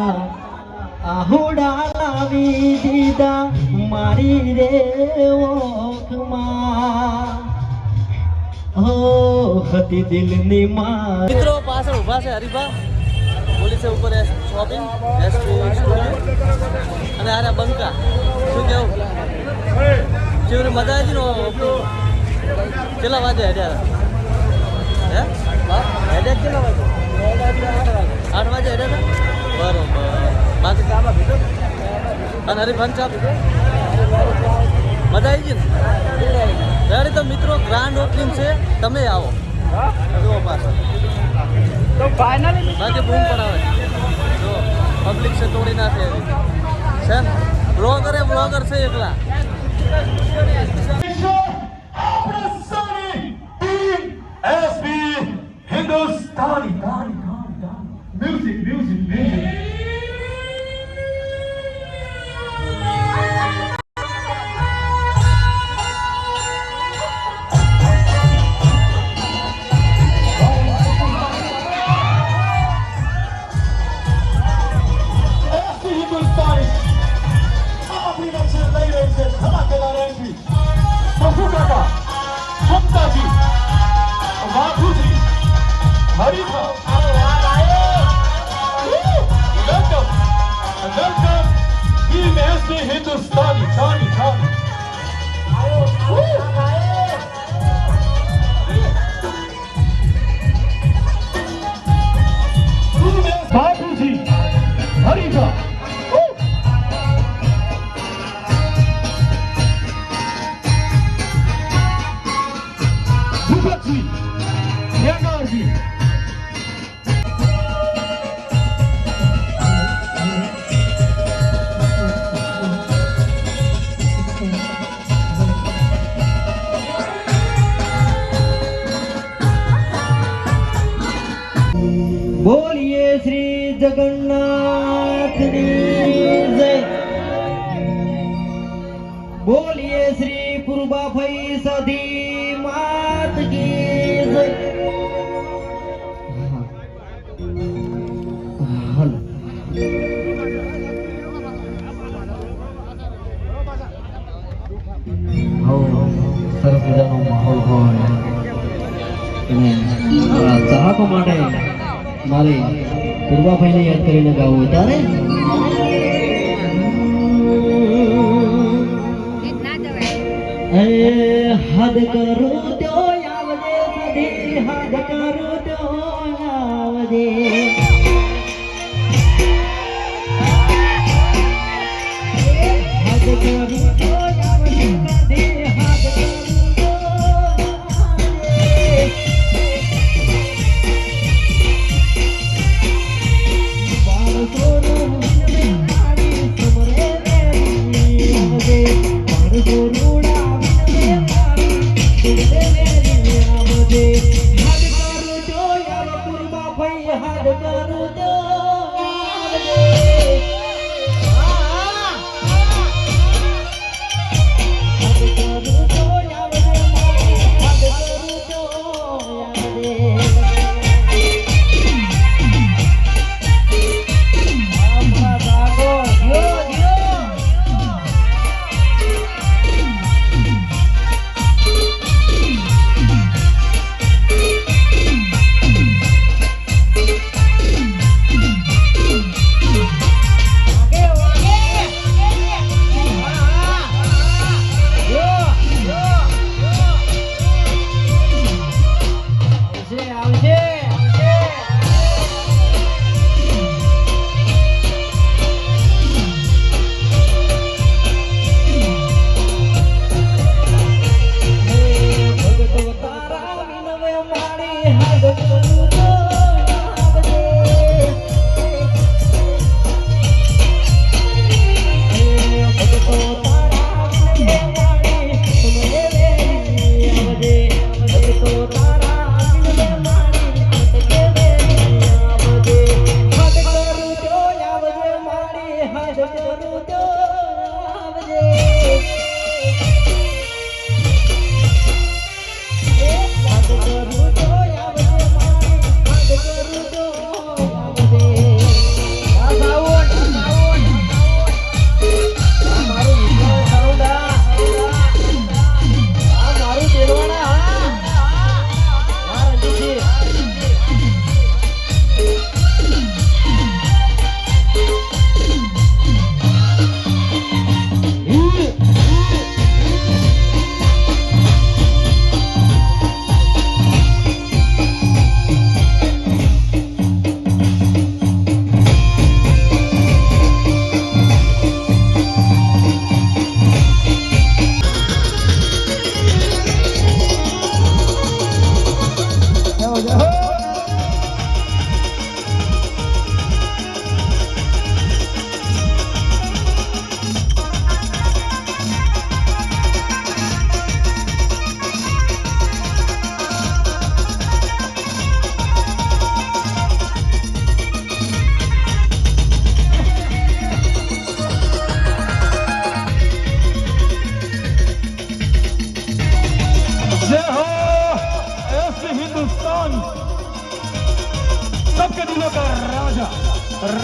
આહુડા લાવી દીધા મારી રે ઓખમાં હો હતી દિલની માં. મિત્રો પાછળ ઊભા છે હરીફા પોલીસે ઉપર શોપિંગ અને આરે બંકા શું કેવું જેવરી મજા આવી ને કેટલા વાગે હેડ્યા હે હેડ્યા કેટલા વાગે 8 વાગે હેડ્યા હતા બરોબર બાકી ચામાં ભીધો અને હરીફાન ચા ભીધો મજા આવી ગઈ ને ત્યારે તો મિત્રો ગ્રાન્ડ ઓપનિંગ છે તમે આવો જુઓ પાછળ તો ફાઇનલી બાકી બૂમ પણ આવે જો પબ્લિક છે તોડી નાખે છે ને બ્લોગર છે એકલા હિન્દુસ્તાની મ્યુઝિક બોલીએ શ્રી જગન્નાથની જય. બોલીએ શ્રી પૂર્વાભાઈ સધી માત કી જય. સરસ મજાનો માહોલ હોય અને ચાહકો માટે મારે પૂર્વાભાઈને યાદ કરીને ગાવું ત્યારે હદ કરો તો આવજે સધી હદ કરો તો આવજે હદ કરો તો આવજે સધી હદ કરો Hard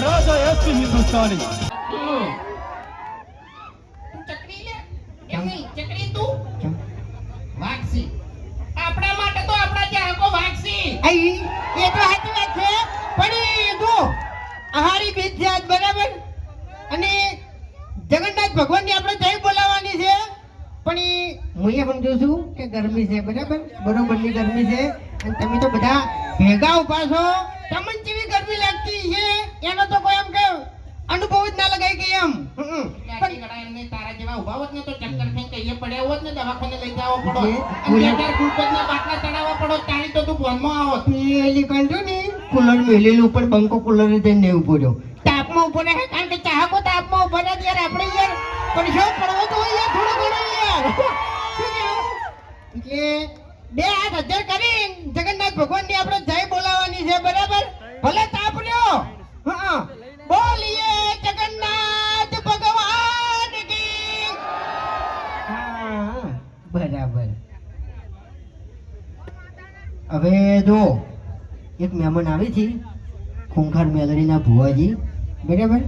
महाराजा एसपी हिंदुस्तानी ચકરી લે એમ નહીં ચકરી તું વાઘસી આપણા માટે તો આપણા ચાહકો વાઘસી આઈ એ તો સાચી વાત છે પણ એ જો આહારી બીજ છે આજ બરાબર અને જગન્નાથ ભગવાનની આપણે જય બોલાવવાની છે પણ એ હું એ સમજુ છું કે ગરમી છે બરાબર બરોબરની ગરમી છે અને તમે તો બધા ભેગા ઉભા છો તમને જેવી ગરમી લાગતી છે એનો તો કોઈ એમ કે અનુભવ જ ના લગાય કે એમ લાઠી ગળા એમને તારા જેવા ઉભા હોત ને તો ચક્કર ખાઈને કહીએ પડ્યા હોત ને દવાખાને લઈ જાવો પડો એ અને બે ચાર ગ્લુકોઝના બાટલા ચડાવવા પડો તાણી તો તું ભોનમાં આવત પેલી કંજો ને કુલર મેલેલું પણ બંકો કુલર જઈને ઉભો રહ્યો તાપમાં ઉભો રહે કારણ કે ચાહકો તાપમાં ઉભો રહે યાર આપણે યાર પરસેવો પડવો તો હોય યાર થોડો ઘણો યાર શું કહેવું? એટલે બે હાથ હજાર કરી જગન્નાથ ભગવાનની આપણે જય બોલાવવાની છે બરાબર ભલે તાપ રહ્યો હા બોલીએ જગન્નાથ ભગવાન કી હા બરાબર હવે જો એક મહેમાન આવી છે ખૂંખાર મેલડીના ભુવાજી બરાબર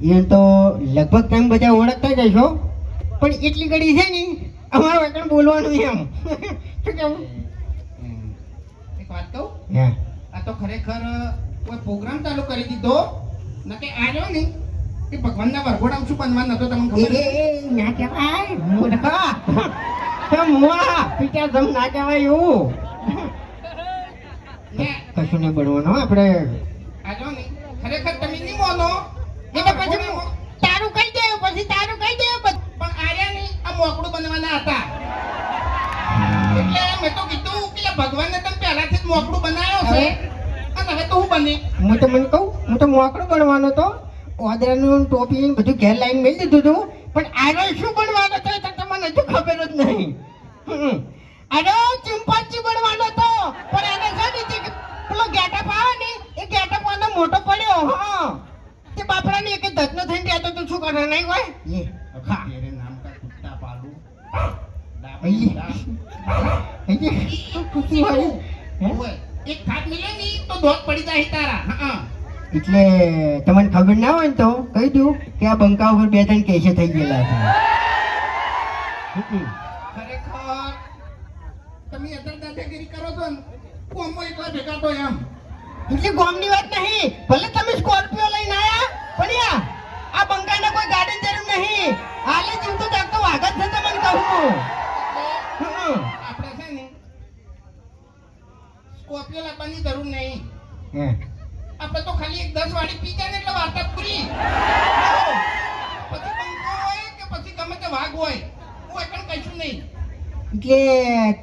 એને તો લગભગ તમે બધા ઓળખતા જ હશો પણ એટલી ઘડી છે ને અમારું વચન બોલવાનું એમ શું કેવું એક વાત કહું હા આ તો ખરેખર કોઈ પ્રોગ્રામ ચાલુ કરી દીધો નકે આવ્યો ને કે ભગવાનના વરઘોડામાં શું બનવાનું નતો તમને ખબર છે? ના કહેવાય મૂર્ખા તો મુઆ પીટા જમ ના કહેવાય એવું ને કશું નહીં બનવાનું આપણે આવ્યો ને ખરેખર તમે નહીં મોનો એટલે પછી તારું કહી દે પછી તારું કહી દે પણ આર્યા નહીં આ મોકળું બનવાના હતા એટલે મેં તો કીધું કે ભગવાનને તમે પહેલાથી જ મોકળું બનાવ્યો છે અને હવે તો હું બની હું તો મને કહું હું તો મોકળો બનવાનો તો ઓદરાનું ટોપી ને બધું ઘેર લાઈન મેળ દીધું હતું પણ આગળ શું બનવાનો હતો એ તો તમને હજુ ખબર જ નહીં આગળ ચિંપાંજી બનવાનો હતો પણ એને છે ને જે પેલો ગેટઅપ આવે ને એ ગેટઅપ આનો મોટો પડ્યો હા તે બાપડાને એક ધતનો થઈને કહેતો તો શું કરે નહીં હોય એ હા તેરે નામ કા કુત્તા પાલુ શું ખુશી હોય હે? એક ખાટ મિલે ની તો દોત પડી જાય તારા હા એટલે તમને ખબર ના હોય ને તો કહી દઉં કે આ બંકા ઉપર બે ત્રણ કેસે થઈ ગયેલા છે ખરેખર તમે અદર દાદાગીરી કરો છો ને કોમો એકલા ભેગા તો એમ એટલે ગોમની વાત નહીં ભલે તમે સ્કોર્પિયો લઈને આયા પણ યા આ બંકાને કોઈ ગાડી જરૂર નહીં હાલે જીવતો જાગતો વાઘ જ છે તમને કહું આપણે છે ને સ્કોર્પિયો લાવવાની જરૂર નહીં હે આપણે તો ખાલી એક 10 વાળી પી જાય ને એટલે વાર્તા પૂરી પછી બંકો હોય કે પછી ગમે તે વાઘ હોય કોઈ પણ કશું નહીં એટલે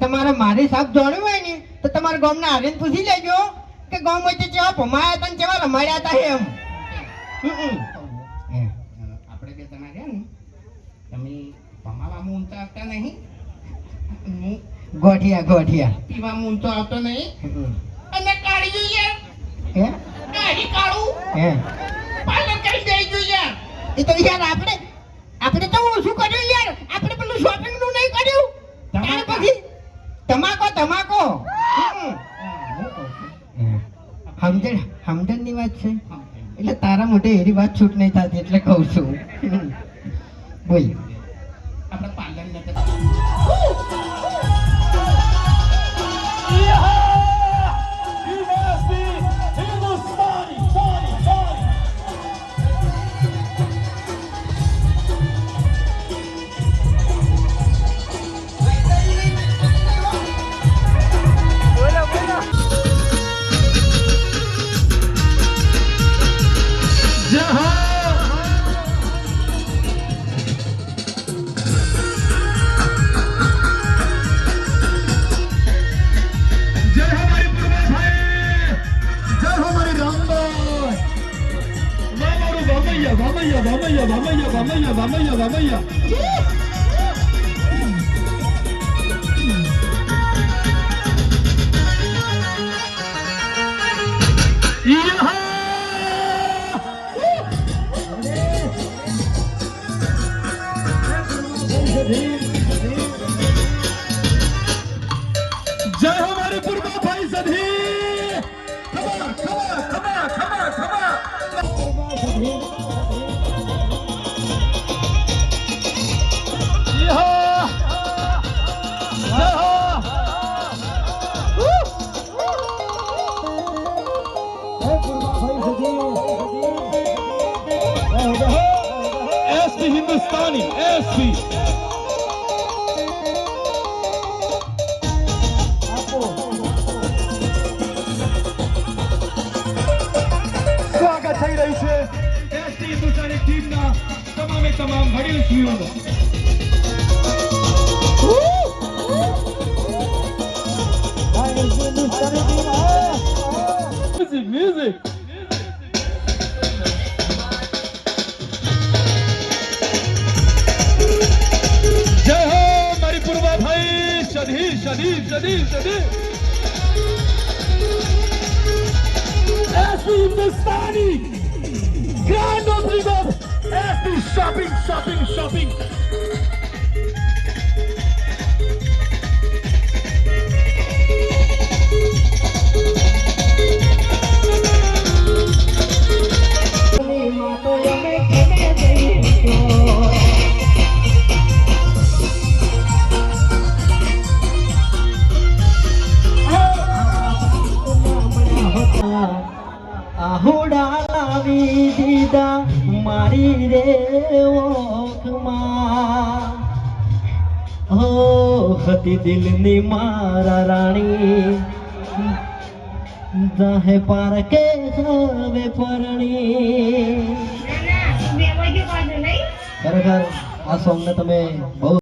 તમારે મારી સાહેબ જોડ્યું હોય ને તો તમારા ગામના આવીને પૂછી લેજો કે ગામ વચ્ચે કેવા ભમાયા હતા ને કેવા રમાડ્યા હતા એમ હે આપણે બે જણા રહ્યા ને તમે ભમાવામાં ઊંચા આવતા નહીં હું ગોઠિયા પીવામાં ઊંચો આવતો નહીં અને કાઢી જોઈએ હે કાઢી કાઢું હે પાર્લર કરી દઈ જોઈએ એ તો યાર આપણે તો શું કર્યું યાર આપણે પેલું શોપિંગ નું નહીં કર્યું ત્યાર પછી તમાકો સમજણ ની વાત છે એટલે તારા મોઢે એરી વાત છૂટ નહીં થતી એટલે કહું છું બોલ આપણે પાર્લર ને Vamos. जय हो हमारे पूर्वा भाई सधी खबर खबर खबर खबर खबर જય હો જય હો એસપી હિન્દુસ્તાની એસપી સ્વાગત થઈ રહ્યું છે એસપી હિન્દુસ્તાની ટીમના તમામે તમામ વડીલશ્રીઓનું મ્યુઝિક જય હો મારી પૂર્વા ભાઈ શદી શદી શદી શદી SP Hindustani grand opening of SP shopping આહુડા લાવી દીધા મારી રે ઓખમાં હો હતી દિલની મારા રાણી જાહે પારકે હવે પરણી ખરેખર આ સોંગને તમે બહુ